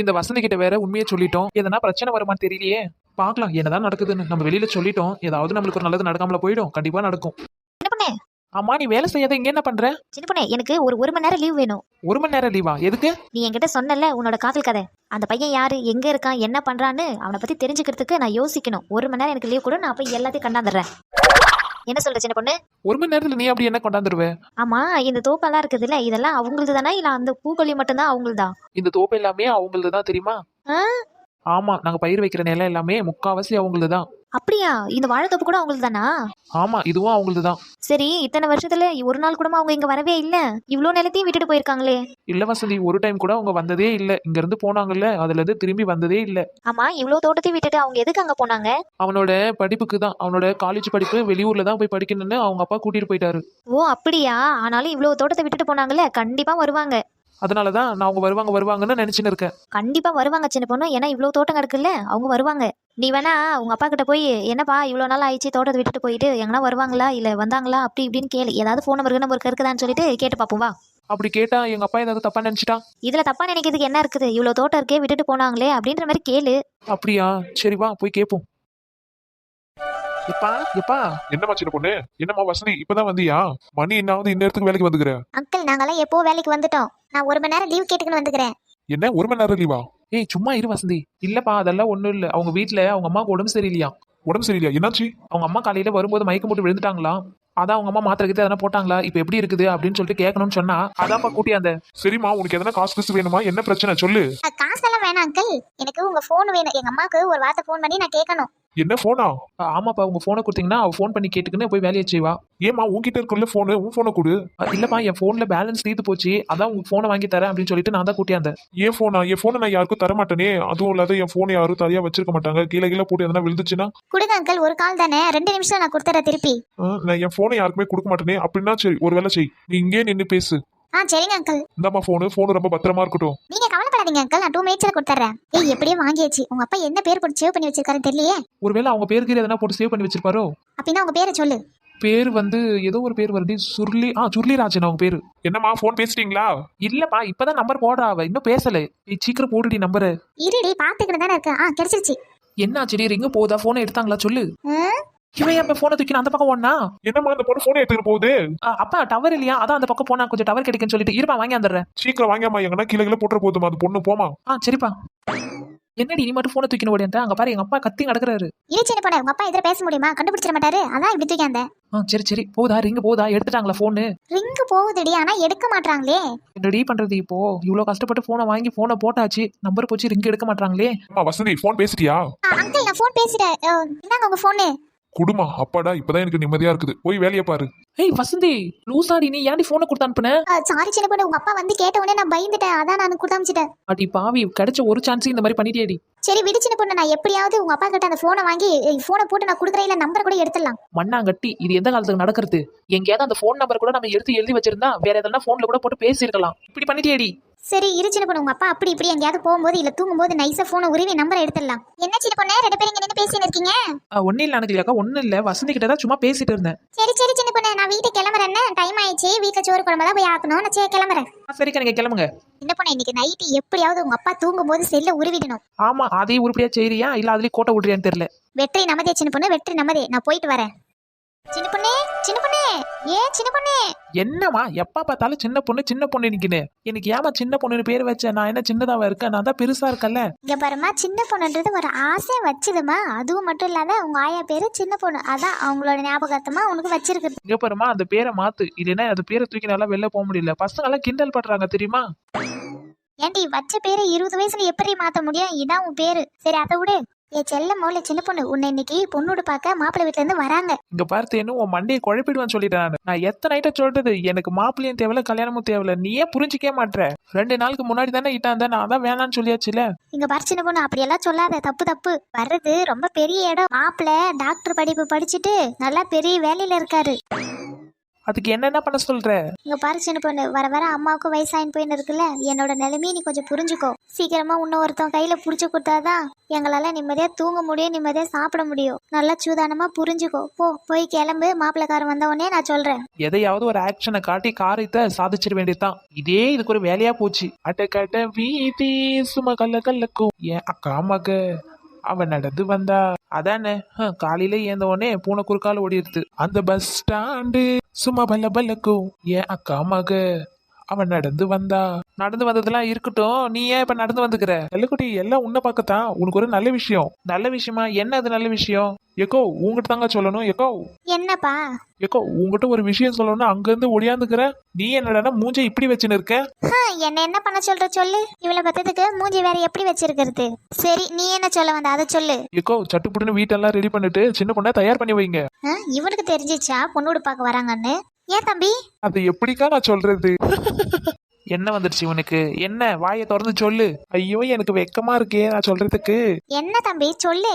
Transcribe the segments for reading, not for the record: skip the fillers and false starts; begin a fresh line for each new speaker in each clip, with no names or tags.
இந்த வசந்தி கிட்ட வேற உண்மையை சொல்லிட்டோம், எதனா பிரச்சனை வருமான்னு தெரியலையே. பாக்கலாம் என்னதான் நடக்குதுன்னு. நம்ம வெளியில சொல்லிட்டோம், ஏதாவது நம்மளுக்கு ஒரு நல்லது நடக்காமல போயிடும். கண்டிப்பா நடக்கும். அம்மா நீ வேலை செய்யாத இங்க என்ன பண்ற?
சின்ன பொண்ணே, எனக்கு ஒரு மணி நேரம் லீவ் வேணும்.
1 மணி நேரம் லீவா? எதுக்கு?
நீ என்கிட்ட சொன்னல உன்னோட காதல் கதை, அந்த பையன் யாரு, எங்க இருக்கான், என்ன பண்றான்னு அவனை பத்தி தெரிஞ்சுக்கிறதுக்கு நான் யோசிக்கணும். 1 மணி நேரம் எனக்கு லீவ் கூட, நான் போய் எல்லாத்தையும் கண்டாந்துடுறேன். என்ன சொல்ற சின்ன பொண்ணு?
1 மணி நேரத்துல நீ அப்படி என்ன கொண்டாந்துருவ?
ஆமா, இந்த தோப்பெல்லாம் இருக்குதுல்ல, இதெல்லாம் அவங்களது தானே இல்ல அந்த பூக்கொல்லி மட்டும்தான் அவங்களதா?
இந்த தோப்பு எல்லாமே அவங்களது தான் தெரியுமா? ஆமா, நாங்க பயிர் வைக்கிற நிலம் எல்லாமே முக்காவாசி அவங்களது தான்.
அப்படியா? இந்த வாழைத்தோப்பு கூட அவங்களது தானா?
ஆமா, இதுவும் அவங்களது தான்.
சரி, இத்தனை வருஷத்துல ஒரு நாள் கூட அவங்க இங்க வரவே இல்ல. இவ்ளோ நிலத்தையும் விட்டுட்டு போயிருக்காங்களே.
இல்ல வசந்தி, ஒரு டைம் கூட அவங்க வந்ததே இல்ல. இங்க இருந்து போனாங்கல்ல, அதுல இருந்து திரும்பி வந்ததே இல்ல.
ஆமா, இவ்ளோ தோட்டத்தையும் விட்டுட்டு அவங்க எதுக்கு அங்க போனாங்க?
அவனோட படிப்புக்கு தான். அவனோட காலேஜ் படிப்பு வெளியூர்ல தான் போய் படிக்கணும்னு அவங்க அப்பா கூட்டிட்டு போயிட்டாரு.
ஓ அப்படியா? ஆனாலும் இவ்ளோ தோட்டத்தை விட்டுட்டு போனாங்கல்ல, கண்டிப்பா வருவாங்க.
அதனாலதான் நான் அவங்க வருவாங்கன்னு நினைச்சுன்னு இருக்கேன்.
கண்டிப்பா வருவாங்க சின்ன பொண்ணு, ஏன்னா இவ்வளவு தோட்டம் கிடக்குல்ல, அவங்க வருவாங்க. நீ வேணா உங்க அப்பா கிட்ட போய், என்னப்பா இவ்வளவு நாள் ஆயிடுச்சு தோட்டத்தை விட்டுட்டு போயிட்டு, எங்கன்னா வருவாங்களா இல்ல வந்தாங்களா அப்படி இப்படின்னு கேளு. ஏதாவது போன் நம்பர் இருக்குதான்னு சொல்லிட்டு கேட்டு பாப்போம் வா.
அப்படி கேட்டா எங்க அப்பா ஏதாவது தப்பா நினைச்சிட்டா?
இதுல தப்பா நினைக்கிறதுக்கு என்ன இருக்குது? இவ்வளவு தோட்டம் இருக்கே, விட்டுட்டு போனாங்களே அப்படின்ற மாதிரி கேளு.
அப்படியா? சரி வா போய் கேப்போம். எப்பா எப்பா
என்னம்மா சின்ன பொண்ணு? என்னம்மா வசந்தி இப்பதான் வந்தியா? மணி என்னாவது இந்த இடத்துக்கு வேலைக்கு வந்துக்கிற?
அங்கிள், நாங்கெல்லாம் எப்போ வேலைக்கு வந்துட்டோம். நான் 1 மணி நேரம் லீவ் கேட்டுக்கின்னு வந்துக்கிறேன்.
என்ன 1 மணி நேரம் லீவா?
ஏய் சும்மா இரு வசந்தி. இல்லப்பா அதெல்லாம் ஒண்ணும் இல்ல. அவங்க வீட்டுல அவங்க அம்மாவுக்கு உடம்பு சரியில்லையா.
உடம்பு சரியில்லையா? என்னாச்சு?
அவங்க அம்மா காலையில வரும்போது மயக்கம் போட்டு விழுந்துட்டாங்களாம். அதான் அவங்க அம்மா மாத்திரை கிட்ட எதனா போட்டாங்களா, இப்ப எப்படி இருக்குது அப்படின்னு சொல்லிட்டு கேட்கணும்னு சொன்னா, அதான்ப்பா கூட்டியாந்த.
சரிம்மா, உனக்கு எதனா காசு வேணுமா? என்ன பிரச்சனை சொல்லு.
காசெல்லாம் வேணாம் அங்கிள், எனக்கு உங்க போன் வேணும். எங்க அம்மாவுக்கு ஒரு வார்த்தை போன் பண்ணி நான் கேட்கணும்.
என்ன போனா?
ஆமாப்பா, உங்க போனை கொடுத்தீங்கன்னா அவ போன் பண்ணி கேட்டுக்குன்னு போய் வேலையை செய்வா.
ஏமா உன்கிட்ட இருக்குள்ள போனு, உன் போனை கொடு.
இல்லப்பா, என் போன்ல பேலன்ஸ் தீர்த்து போச்சு, அதான் உங்க போனை வாங்கி தரேன் அப்படின்னு சொல்லிட்டு நான் தான் கூட்டியாந்தேன்.
என் போனை நான் யாருக்கும் தர மாட்டேனே. அதுவும் இல்லாத என் போனை யாரும் தனியா வச்சிருக்க மாட்டாங்க. கீழே போட்டு எதனா விழுந்துச்சுன்னா?
கொடுங்க அங்கிள், ஒரு கால் தானே, 2 நிமிஷம் நான் கொடுத்துறேன் திருப்பி.
நான் என் போனை யாருக்குமே கொடுக்க மாட்டேனே. அப்படின்னா சரி, ஒரு வேலை செய், நீ இங்கே நின்னு பேசு.
சரிங்க அங்கிள்.
இந்தாம்மா போனு ரொம்ப பத்திரமா இருக்கட்டும்.
நீங்க கவலைப்படாதீங்க அங்கிள், நான் 2 மினிட்ஸ்ல கொடுத்துறேன். ஏய் எப்படியே வாங்கியாச்சு. உங்க அப்பா என்ன பேர் போட்டு சேவ் பண்ணி வச்சிருக்காருன்னு தெரியலையே.
ஒருவேளை அவங்க பேருக்கு எதனா போட்டு சேவ் பண்ணி வச்சிருப்பாரோ?
அப்படின்னா உங்க பேரை சொல்லு.
பேர் வந்து ஏதோ ஒரு பேர் வருது, சுருளிராஜன் அவங்க பேரு.
என்னம்மா போன் பேசிட்டீங்களா?
இல்லப்பா, இப்பதான் நம்பர் போடுறா, அவ இன்னும் பேசல. சீக்கிரம் போடுடி நம்பரு.
இருடி பாத்துக்கிட்டு தானே இருக்கேன். கிடைச்சிருச்சு.
என்னாச்சு? ரிங்க போதா? போனை எடுத்தாங்களா சொல்லு. இவன் எப்ப போனை தூக்கி அந்த பக்கம் ஓடனா?
என்னம்மா அந்த பொண்ணு போனை எடுத்துட்டு போகுது?
அப்பா டவர் இல்லையா, அதான் அந்த பக்கம் போனா கொஞ்சம் டவர் கிடைக்குன்னு சொல்லிட்டு இருப்பா வாங்கி வந்துடுறேன்.
சீக்கிரம் வாங்கியாமா, எங்கன்னா கீழே போட்டுற போதுமா அது பொண்ணு. போமா.
சரிப்பா. என்னடி நீ மட்டும் போனை தூக்கின்னு ஓடியா? அங்க பாரு எங்க அப்பா கத்தி கிடக்குறாரு.
சின்ன பொண்ணு, உங்க அப்பா எதிர பேச முடியுமா? கண்டுபிடிச்சிட மாட்டாரு, அதான் இப்படி தூக்கி அந்த.
சரி போதா? ரிங்க போதா? எடுத்துட்டாங்களா போனு?
ரிங்கு போகுதுடி, ஆனா எடுக்க மாட்டாங்களே.
என்னடி பண்றது இப்போ? இவ்வளவு கஷ்டப்பட்டு போனை வாங்கி போனை போட்டாச்சு, நம்பர் போச்சு, ரிங் எடுக்க மாட்டாங்களே.
வசந்தி போன் பேசிட்டியா?
அங்கிள் நான் போன் பேசிட்டேன். இந்தாங்க உங்க போனு.
குடுமா. அப்பாடா, இப்பதான் எனக்கு நிம்மதியா இருக்குது. போய் வேலையை பாரு.
ஏய் வசந்தி, லூசாடி நீ ஏன்டி போனை கொடுத்து அனுப்புன?
சாரி சின்ன பொண்ணு, உங்க அப்பா வந்து கேட்ட உடனே நான் பயந்துட்டேன், அதான் நான் கொடுத்து அனுப்பிச்சிட்டேன்.
அடி பாவி, கிடைச்ச ஒரு சான்ஸ் இந்த மாதிரி பண்ணிட்டியேடி.
சரி விடு சின்ன பொண்ணு, நான் எப்படியாவது உங்க அப்பா கிட்ட அந்த போனை வாங்கி போனை போட்டு நான் கொடுக்குறேன், இல்ல நம்பர் கூட எடுத்துடலாம்.
மண்ணாங்கட்டி, இது எந்த காலத்துக்கு நடக்கிறது? எங்கேயாவது அந்த போன் நம்பர் கூட நம்ம எடுத்து எழுதி வச்சிருந்தா வேற எதனா போன்ல கூட போட்டு பேசிருக்கலாம். இப்படி பண்ணிட்டியேடி.
சரி இரு சின்ன பொண்ணு, உங்க அப்பா அப்படி இப்படி எங்கேயாவது போகும்போது இல்ல தூங்கும்போது நைஸா போனை உருவி நம்பரை எடுத்துடலாம். என்ன சின்ன பொண்ணு, 2 பேரும் இங்க நின்று பேசிட்டு இருக்கீங்க?
ஒன்னும் இல்ல அனகலியாக்கா, ஒன்னும் இல்ல. வசந்தி கிட்ட தான் சும்மா பேசிட்டு இருந்தேன்.
சரி சின்ன பொண்ணு, நான் வீட்டுக்கு கிளம்புறேன். டைம் ஆயிடுச்சு, வீட்டுல சோறு குழம்பு போய் ஆக்கணும். நான் கிளம்புறேன்.
சரிக்கா, நீங்க கிளம்புங்க.
சின்ன பொண்ணு, இன்னைக்கு நைட்டு எப்படியாவது உங்க அப்பா தூங்கும் போது செல்ல உருவிடணும்.
ஆமா, அதையும் உருப்படியா செய்யறியா இல்ல அதுலயும் கோட்டை விடுறியான்னு தெரியல.
வெற்றி நமதே சின்ன பொண்ணு, வெற்றி நமதே. நான் போயிட்டு வரேன். சின்ன பொண்ணு ஏன் சின்ன பொண்ணு?
என்னமா எப்ப பார்த்தாலும் சின்ன பொண்ணு நிக்குது. எனக்கு ஏமா சின்ன பொண்ணுன்னு பேர் வச்ச? நான் என்ன சின்னதாவா இருக்கேன்? நான் தான் பெருசா இருக்கல.
இங்க பாருமா, சின்ன பொண்ணுன்றது ஒரு ஆசை வச்சுதுமா. அதுவும் மட்டும் இல்லாத உங்க ஆயா பேரு சின்ன பொண்ணு, அதான் அவங்களோட ஞாபகத்தமா உனக்கு வச்சிருக்கு.
இங்க பாருமா, அந்த பேரை மாத்து, இல்லைன்னா அந்த பேரை தூக்கி நல்லா வெளில போக முடியல. பசங்க எல்லாம் கிண்டல் பண்றாங்க தெரியுமா?
ஏன்டி வச்ச பேரை 20 வயசுல எப்படி மாத்த முடியும்? இதான் உன் பேரு. சரி அதை விடு. ஏ செல்ல மோல சின்ன பொண்ணு, உன்னை இன்னைக்கு பொண்ணோடு பார்க்க மாப்பிள்ளை வீட்டுல இருந்து வராங்க.
இங்க பார்த்தேன்னு உன் மண்டையை குழப்பிடுவான்னு சொல்லிட்டேன். நான் எத்தனை நைட்ட சொல்றது, எனக்கு மாப்பிள்ளையும் தேவையில்ல கல்யாணமும் தேவையில்ல. நீயே புரிஞ்சிக்கவே மாட்டேற. 2 நாளுக்கு முன்னாடி தானே இட்டாந்த, நான் அதான் வேணான்னு சொல்லியாச்சுல.
இங்க பாரு சின்ன பொண்ணு, அப்படியெல்லாம் சொல்லாத. தப்பு. வர்றது ரொம்ப பெரிய இடம். மாப்பிள்ளை டாக்டர் படிப்பு படிச்சுட்டு நல்லா பெரிய வேலையில இருக்காரு.
அதுக்கு என்னென்ன பண்ண சொல்ற?
இங்க பாரு சின்ன பொண்ணு, வர வர அம்மாவுக்கும் வயசாயின் போயின்னு இருக்குல்ல, என்னோட நிலைமையை நீ கொஞ்சம் புரிஞ்சுக்கோ. சீக்கிரமா உன்ன ஒருத்தன் கையில புடிச்சு கொடுத்தாதான் எங்களால நிம்மதியா தூங்க முடியும், நிம்மதியா சாப்பிட முடியும். நல்லா சூதானமா புரிஞ்சுக்கோ. போய் கிளம்பு, மாப்பிள்ளைக்காரன் வந்த உடனே நான் சொல்றேன்.
எதையாவது ஒரு ஆக்ஷனை காட்டி காரியத்தை சாதிச்சிட வேண்டியதுதான். இதே இதுக்கு ஒரு வேலையா போச்சு. அட்டக்கட்ட வீதி சும்மா கல்ல கல்லக்கும் ஏன் அக்கா மக அவன் நடந்து வந்தா அதானே. காலையில ஏந்த உடனே பூனை குறுக்கால ஓடிடுது. அந்த பஸ் ஸ்டாண்டு சும்மா பல்ல பல்லக்கும் ஏன் அக்கா மக அவன் நடந்து வந்தா. நடந்து வந்ததெல்லாம் இருக்கட்டும், நீ ஏன் இப்ப நடந்து வந்துக்கிற? எல்லக்குட்டி எல்லாம் உன்னை பார்க்கத்தான். உனக்கு ஒரு நல்ல விஷயம். நல்ல விஷயமா? என்ன அது நல்ல விஷயம்? எக்கோ உங்ககிட்ட தாங்க சொல்லணும். எக்கோ
என்னப்பா?
எக்கோ உங்ககிட்ட ஒரு விஷயம் சொல்லணும், அங்க இருந்து ஒடியாந்துக்கிற. நீ என்னடா மூஞ்சை இப்படி வச்சுன்னு இருக்க?
என்ன பண்ண சொல்ற சொல்லு. இவ்வளவு பத்தத்துக்கு மூஞ்சி வேற எப்படி வச்சிருக்கிறது? சரி, நீ என்ன சொல்ல வந்த அதை சொல்லு.
எக்கோ சட்டுப்புட்டுன்னு வீட்டெல்லாம் ரெடி பண்ணிட்டு சின்ன பொண்ணை தயார் பண்ணி வைங்க.
இவனுக்கு தெரிஞ்சிச்சா பொண்ணோடு பார்க்க வராங்கன்னு? ஏன் தம்பி?
அது எப்படிக்கா நான் சொல்றது? என்ன வந்துடுச்சு உனக்கு? என்ன வாயை திறந்து சொல்லு. ஐயோ எனக்கு வெக்கமா இருக்கே நான் சொல்றதுக்கு.
என்ன தம்பி சொல்லு,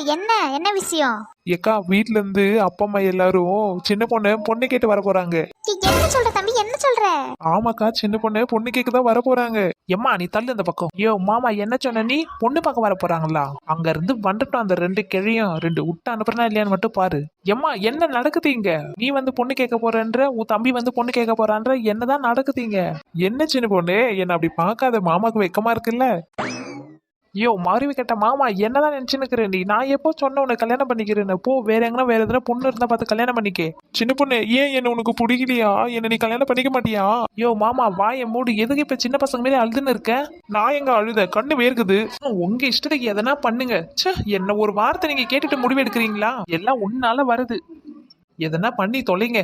என்ன விஷயம்?
ஏக்கா வீட்ல இருந்து அப்பா அம்மா எல்லாரும் சின்ன பொண்ணு கேட்டு வர போறாங்க.
என்ன சொல்ற தம்பி, என்ன சொல்ற?
ஆமாக்கா, சின்ன பொண்ணு கேக்கு தான் வர போறாங்க. எம்மா நீ தள்ளு இந்த பக்கம். ஐயோ மாமா என்ன சொன்ன நீ? பொண்ணு பார்க்க வர போறாங்களா? அங்க இருந்து வந்துட்டோம். அந்த 2 கிழியும் 2 விட்டு அனுப்புறா இல்லையான்னு மட்டும் பாரு. எம்மா என்ன நடக்குது இங்க? நீ வந்து பொண்ணு கேட்க போறன்ற, உன் தம்பி வந்து பொண்ணு கேட்க போறான்ற, என்னதான் நடக்குதுங்க? என்ன சின்ன பொண்ணு என்ன அப்படி பார்க்காத, மாமாக்கு வெக்கமா இருக்குல்ல? ஐயோ மாறிவி கேட்ட மாமா, என்னதான் நினைச்சுன்னு நீ? நான் எப்போ சொன்ன உனக்கு கல்யாணம் பண்ணிக்கிறேன்னு? போ வேற எங்கன்னா வேற எதுனா பொண்ணு இருந்தா பார்த்து கல்யாணம் பண்ணிக்கே. சின்ன பொண்ணு ஏன் என்ன உனக்கு பிடிக்கலையா? என்ன நீ கல்யாணம் பண்ணிக்க மாட்டியா? ஐயோ மாமா வாய மூடு. எதுக்கு இப்ப சின்ன பசங்க மாரி அழுதுன்னு இருக்க? நான் எங்க அழுத? கண்ணு வேர்க்குது. உங்க இஷ்டத்துக்கு எதனா பண்ணுங்க. என்ன ஒரு வார்த்தை நீங்க கேட்டுட்டு முடிவு எடுக்கிறீங்களா? எல்லாம் உன்னால வருது. எதனா பண்ணி தொலைங்க.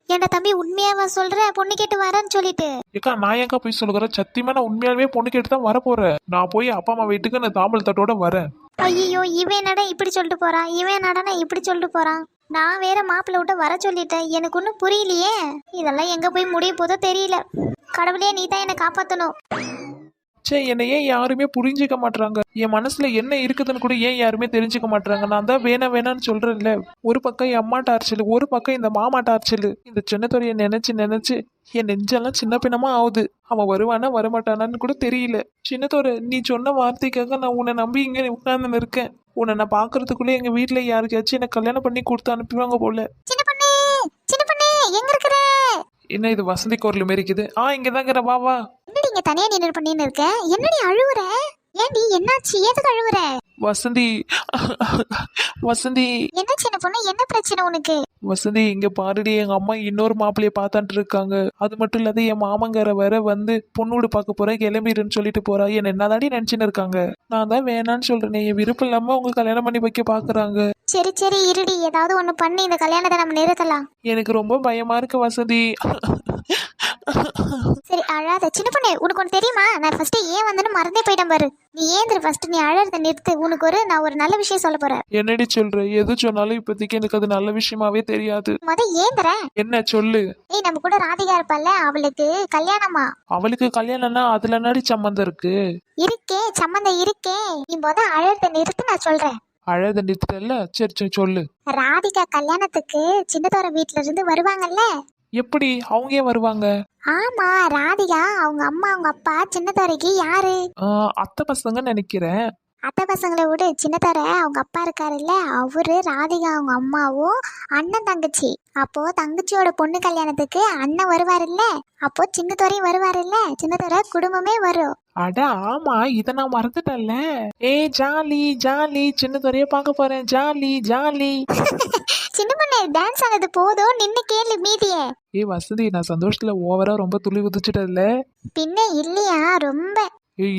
ஏண்டா தம்பி, உண்மையாவா சொல்ற? பொண்ணு கேட்டு வரேன்னு சொல்லிட்டு.
ஏக்கா நான் ஏக்கா போய் சொல்லுறேன்? சத்தியமா நான் உண்மையாலுமே பொண்ணு கேட்டு தான் வரப்போறேன். நான் போய் அப்பா அம்மா வீட்டுக்கு நான் தாம்பல் தட்டோட வரேன்.
ஐயோ இவன் என்னடா இப்படி சொல்லிட்டு போறான், இவன் நடனா இப்படி சொல்லிட்டு போறான். நான் வேற மாப்பிள்ளை விட்ட வர சொல்லிட்டேன். எனக்கு ஒன்றும் புரியலையே. இதெல்லாம் எங்க போய் முடிய போதோ தெரியல. கடவுளே நீ தான் என்னை காப்பாத்தணும்.
என்னை ஏன் யாருமே புரிஞ்சுக்க மாட்டாங்க? என் மனசுல என்ன இருக்குதுன்னு கூட ஏன் யாருமே தெரிஞ்சுக்க மாட்டாங்க? நான் தான் வேணான்னு சொல்றேன்ல. ஒரு பக்கம் என் அம்மா டார்ச்சல், ஒரு பக்கம் இந்த மாமா டார்ச்சல். இந்த சின்னத்துறையை நினைச்சு என் நெஞ்செல்லாம் சின்ன பின்னமா ஆகுது. அவன் வருவானா வரமாட்டானான்னு கூட தெரியல. சின்னத்தோரை நீ சொன்ன வார்த்தைக்காக நான் உன்னை நம்பி இங்க உட்கார்ந்து இருக்கேன். உன்னை நான் பாக்குறதுக்குள்ளே எங்க வீட்டுல யாருக்காச்சும் எனக்கு கல்யாணம் பண்ணி கொடுத்து அனுப்புவாங்க போல.
சின்ன பொண்ணு எங்க இருக்கிற?
என்ன இது வசந்தி குரல் மாரி இருக்குது? இங்கதாங்கிற வா வா.
என்னடி இங்க தனியா நின்று பண்ணின்னு இருக்க? என்னடி அழுவுற? ஏன்டி என்னாச்சு? எதுக்கு அழுவுற?
வசந்தி வசந்தி.
என்ன சின்ன பொண்ணு, என்ன பிரச்சனை உனக்கு?
வசந்தி இங்க பாருடி, எங்க அம்மா இன்னொரு மாப்பிள்ளைய பார்த்தான்ட்டு இருக்காங்க. அது மட்டும் இல்லாத என் மாமங்கார வேற வந்து பொண்ணோடு பார்க்க போறேன் கிளம்பிடுன்னு சொல்லிட்டு போறா. என்ன என்னதாடி நினைச்சுன்னு இருக்காங்க? நான் தான் வேணான்னு சொல்றேனே. என் விருப்பம் இல்லாம அவங்க கல்யாணம் பண்ணி வைக்க பாக்குறாங்க.
சரி இருடி, ஏதாவது ஒண்ணு பண்ணி இந்த கல்யாணத்தை நம்ம நிறுத்தலாம்.
எனக்கு ரொம்ப பயமா இருக்கு வசந்தி.
சரி அழாத. சின்ன பொண்ணு உனக்கு ஒன்று தெரியுமா? நான் ஃபர்ஸ்ட் ஏன் வந்தேன்னு மறந்தே போயிட்டேன் பாரு. நீ ஏந்திரு ஃபர்ஸ்ட், நீ அழறத நிறுத்து. உனக்கு நான் ஒரு நல்ல விஷயம் சொல்ல போறேன்.
என்னடி சொல்ற? எது சொன்னாலும் இப்போதைக்கு எனக்கு அது நல்ல விஷயமாவே தெரியாது.
ஏந்திர.
என்ன சொல்லு?
ஏய் நம்ம கூட ராதிகா இருப்பால, அவளுக்கு கல்யாணமா?
அவளுக்கு கல்யாணம்னா அதுல நடி சம்மந்தம் இருக்கு?
இருக்கே சம்மந்தம் இருக்கே. நீ அழறத நிறுத்து, நான் சொல்றேன்.
அழத நிறுத்தல? சரி சொல்லு.
ராதிகா கல்யாணத்துக்கு சின்னதோர வீட்டுல இருந்து வருவாங்கல்ல.
எப்படி அவங்க ஏன் வருவாங்க?
ஆமா, ராதிகா அவங்க அம்மா அவங்க அப்பா சின்னதோரைக்கு யாரு?
அத்தை பசங்க நினைக்கிறேன்.
அத்தை பசங்களை விட சின்னதோர அவங்க அப்பா இருக்காருல்ல, அவரு ராதிகா அவங்க அம்மாவும் அண்ணன் தங்கச்சி. அப்போ தங்கச்சியோட பொண்ணு கல்யாணத்துக்கு அண்ணன் வருவாருல்ல, அப்போ சின்னதோரையும் வருவாருல்ல, சின்னதோர குடும்பமே வரும்.
அட ஆமா, இத நான் மறந்துட்டேன்ல. ஜாலி ஜாலி, சின்னதோரைய பார்க்க போறேன். Jolly jolly.
சின்ன பொண்ணு டான்ஸ் ஆனது போதும், நின்னு கேளு மீதியே.
வசந்தி நான் சந்தோஷத்துல ஓவரா ரொம்ப துளி குதிச்சுட்டேன்ல.
பின்ன இல்லையா? ரொம்ப.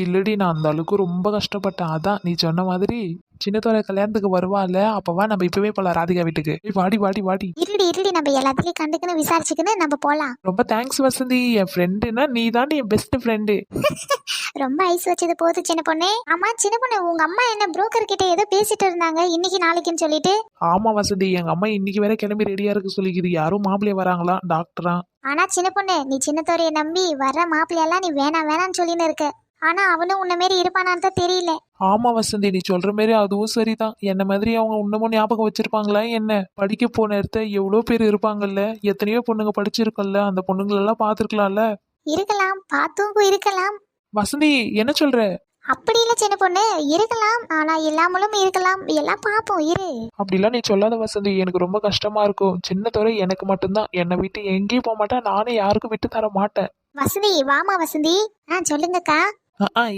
இல்லடி, நான் அந்த அளவுக்கு ரொம்ப கஷ்டப்பட்டேன். அதான் நீ சொன்ன மாதிரி சின்னத்தோர கல்யாணத்துக்கு வருவாள். அப்பவா நம்ம இப்பவே போலாம் ராதிகா வீட்டுக்கு. வாடி வாடி வாடி.
இருடி நம்ம எல்லாத்துலயும் கண்டுக்குன்னு விசாரிச்சுக்கின்னு நம்ம போலாம்.
ரொம்ப தேங்க்ஸ் வசந்தி. என் ஃப்ரெண்டுனா நீ தாண்டி என் பெஸ்ட் ஃப்ரெண்டு.
ரொம்ப ஐஸ் வச்சது போது சின்ன பொண்ணு. ஆமா சின்ன பொண்ணு, உங்க அம்மா என்ன புரோக்கர் கிட்ட ஏதோ பேசிட்டு இருந்தாங்க இன்னைக்கு நாளைக்குன்னு சொல்லிட்டு?
ஆமா வசந்தி, எங்க அம்மா இன்னைக்கு வேற கிளம்பி ரெடியா இருக்கு சொல்லிக்குது. யாரும் மாப்பிள்ளைய வராங்களா, டாக்டரா.
ஆனா சின்ன பொண்ணு, நீ சின்னத்தோரைய நம்பி வர்ற மாப்பிள்ளையெல்லாம் நீ வேணான்னு சொல்லின்னு இருக்க.
ஆனா அவனும் உன்ன மாரி இருப்பானான்னு தான் தெரியல.
ஆமா வசந்தி, நீ சொல்ற மாதிரி அதுவும் சரிதான். என்ன மாதிரி அவங்க இன்னமும் ஞாபகம் வச்சிருப்பாங்களா என்ன? படிக்க போன இடத்த எவ்வளோ பேர் இருப்பாங்கல்ல, எத்தனையோ பொண்ணுங்க படிச்சிருக்கல்ல, அந்த பொண்ணுங்களெல்லாம் பார்த்துருக்கலாம்ல.
இருக்கலாம், பார்த்தும் இருக்கலாம்.
வசந்தி என்ன சொல்ற?
அப்படி இல்ல சின்ன பொண்ணு, இருக்கலாம், ஆனா இல்லாமலும் இருக்கலாம். எல்லாம் பாப்போம் இரு.
அப்படிலாம் நீ சொல்லாத வசந்தி, எனக்கு ரொம்ப கஷ்டமா இருக்கும். சின்ன துறை எனக்கு மட்டும்தான், என்னை விட்டு எங்கேயும் போக மாட்டேன், நானே யாருக்கும் விட்டு தர மாட்டேன்.
வசந்தி வாமா வசந்தி. சொல்லுங்கக்கா.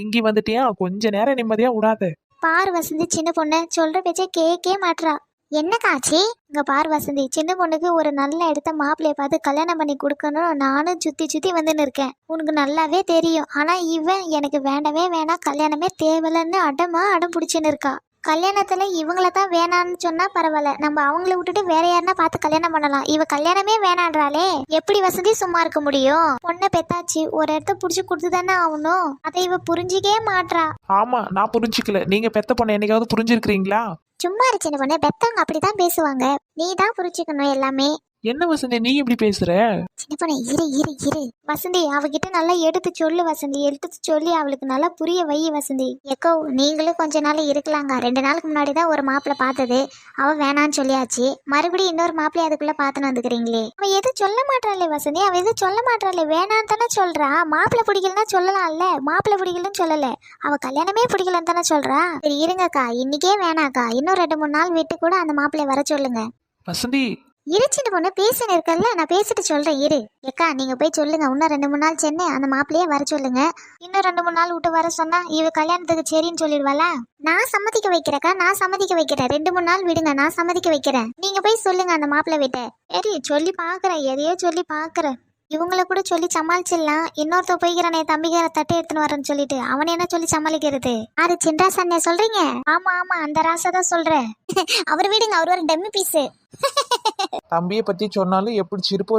இங்கே வந்துட்டியா? கொஞ்ச நேரம் நிம்மதியா விடாத.
பாரு வசந்தி, சின்ன பொண்ணு சொல்ற பேச்சே கேக்கே மாட்றா. என்னக்காச்சி? இங்க பாரு வசந்தி, சின்ன பொண்ணுக்கு ஒரு நல்ல இடத்த மாப்பிள்ளைய பார்த்து கல்யாணம் பண்ணி கொடுக்கணும். நானும் சுத்தி சுத்தி வந்துன்னு இருக்கேன், உனக்கு நல்லாவே தெரியும். ஆனா இவன் எனக்கு வேண்டவே வேணாம், கல்யாணமே தேவையில்லன்னு அடம் பிடிச்சுன்னு இருக்கா. கல்யாணத்துல இவங்கள தான் வேணான்னு சொன்னா பரவாயில்ல, நம்ம அவங்கள விட்டுட்டு வேற யாருன்னா பார்த்து கல்யாணம் பண்ணலாம். இவ கல்யாணமே வேணான்றாளே, எப்படி வசதி சும்மா இருக்க முடியும்? பொண்ணை பெத்தாச்சு, ஒரு இடத்த புடிச்சு கொடுத்து தானே ஆகணும். அதை இவ புரிஞ்சிக்கவே மாட்றா.
ஆமா, நான் புரிஞ்சுக்கல. நீங்க பெத்த பொண்ணை என்னைக்காவது புரிஞ்சிருக்கிறீங்களா?
சும்மா இரு சின்ன பொண்ணு, பெத்தவங்க அப்படிதான் பேசுவாங்க, நீ தான் புரிஞ்சுக்கணும் எல்லாமே.
என்ன வசந்தி நீ இப்படி பேசுற?
சின்ன பொண்ணு இரு இரு இரு. வசந்தி அவகிட்ட நல்லா எடுத்து சொல்லு வசந்தி, எடுத்து சொல்லி அவளுக்கு நல்லா புரிய வை வசந்தி. எக்கோ நீங்களும் கொஞ்ச நாள் இருக்கலாங்க. 2 நாளுக்கு முன்னாடி தான் ஒரு மாப்பிள்ளை பார்த்தது, அவ வேணான்னு சொல்லியாச்சு. மறுபடியும் இன்னொரு மாப்பிள்ளை அதுக்குள்ள பார்த்துன்னு வந்துக்கிறீங்களே. அவ எதுவும் சொல்ல மாட்டாளே வசந்தி, அவ எதுவும் சொல்ல மாட்டாளே, வேணான்னு தானே சொல்றா. மாப்பிள்ளை பிடிக்கலன்னா சொல்லலாம்ல, மாப்பிள்ளை பிடிக்கலன்னு சொல்லல, அவ கல்யாணமே பிடிக்கலன்னு தானே சொல்றா. சரி இருங்கக்கா, இன்னைக்கே வேணாக்கா, இன்னும் 2-3 நாள் விட்டு கூட அந்த மாப்பிள்ளை வர சொல்லுங்க.
வசந்தி
இருச்சிட்டு பொண்ணு பேசுன்னு இருக்கல, நான் பேசிட்டு சொல்றேன் இரு. ஏக்கா நீங்க போய் சொல்லுங்க, இன்னும் 2-3 நாள் சென்னு அந்த மாப்பிள்ளையே வர சொல்லுங்க. இன்னும் 2-3 நாள் விட்டு வர சொன்னா இவ கல்யாணத்துக்கு சரின்னு சொல்லிடுவாளா? நான் சம்மதிக்க வைக்கிறேக்கா, நான் சம்மதிக்க வைக்கிறேன். 2-3 நாள் விடுங்க, நான் சம்மதிக்க வைக்கிறேன். நீங்க போய் சொல்லுங்க அந்த மாப்பிள்ளை விட்ட. சரி சொல்லி பாக்குறேன், எதையோ சொல்லி பாக்குறேன். இவங்கள கூட சொல்லி சமாளிச்சிடலாம். இன்னொருத்த போய்கிறானே தம்பிக்கார தட்டை எடுத்துன்னு வரேன்னு சொல்லிட்டு, அவனை என்ன சொல்லி சமாளிக்கிறது? ஆறு சின்ராசன்ன சொல்றீங்க? ஆமா ஆமா, அந்த ராசா தான் சொல்றேன். அவர் விடுங்க, அவர் ஒரு டம்மி பீஸு.
தம்பியை பத்தி சொன்னாலும் எப்படி சிரிப்பு